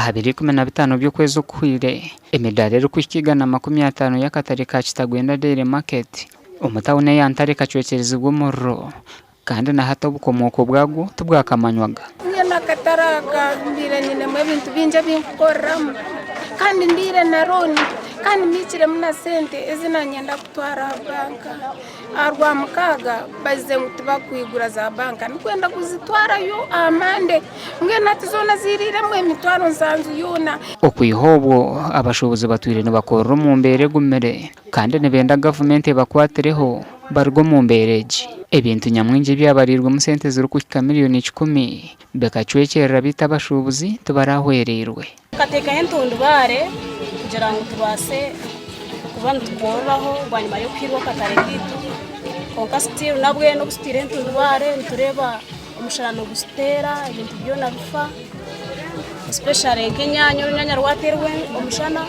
2015 by'ukwezi kwire emidari eri kwikigana 50 y'akatare ka Kitagwenda Dairy Market umutawune yantare kacwekerezibwa umurro kandi na hato bukomoko bwago tubwakamanywaga ngena kataraga mbire nyine mu bintu binje binkoramo kandi ndire na roni kandi mikire muna sente ezina nyenda kutwara banka arwa mukaga baze ngutuba kwigura za banka nikwenda kuzitwara yo amande ngena tizona zirire mu emitwaro nsanzu yona okwihobo abashobozi batwire no bakora mu mbere gumere kandi nebenda government bakwatireho bargo mu mbereji ebintu nyamwinje byabarirwa mu sente ziri ku miliyoni 10 bekacwekerera bita abashobozi tubarahwerirwe kateka entundubare kugira ngo tubase kubana tukororaho banyuma yo kwirwa katare gitu konka still nabwe no gustire entundubare ntureba umushana gustera ibintu byo nabifa especially nk'nyanya rwaterwe umushana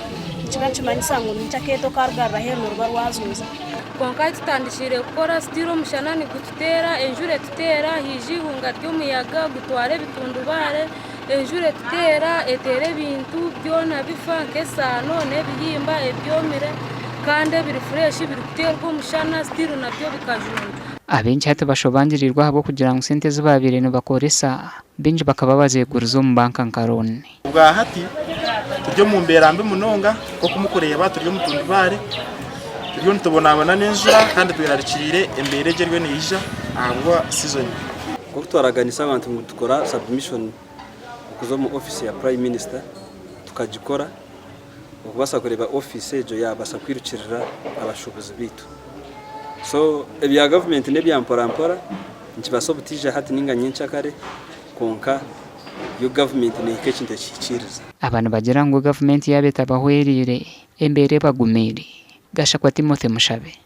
kibanchimanyisa ngo ncaketo kargarra heno rwazuza konka tutandishire gukora stiro umushana ni gutera enjure tutera hijihunga ry'umuyaga gutware bitundubare enjure tutera etere bintu byona bifa nkesano nebihimba ebyomire kandi biri fresh biri guterwa umushana stiro nabyo bikajunga abenshi hata bashobangirirwa habo kugira ngo sente zibabire no bakoresa binji bakaba bazeguriza mu banka nkarone ubwa hati tujye mu mberambe munonga ko kumukoreye baturyo mutundubare tujye ntubonabona n'enjura kandi tuyararikirire emberegerwe nija ahubwo season ko twaraganisa abantu ngo dukora submission kuzo mu office ya prime minister tukagikora ubasa kureba office ejo yabasa kwirukirira abashobozi bitu so ebya government nebya mpora nkibaso butije hati ninga nyinshi akare konka yo government ne ikecinte kikiriza abantu bagira ngo government yabeta bahwerire embere bagumiri Gashakwa Timothée Mushabe.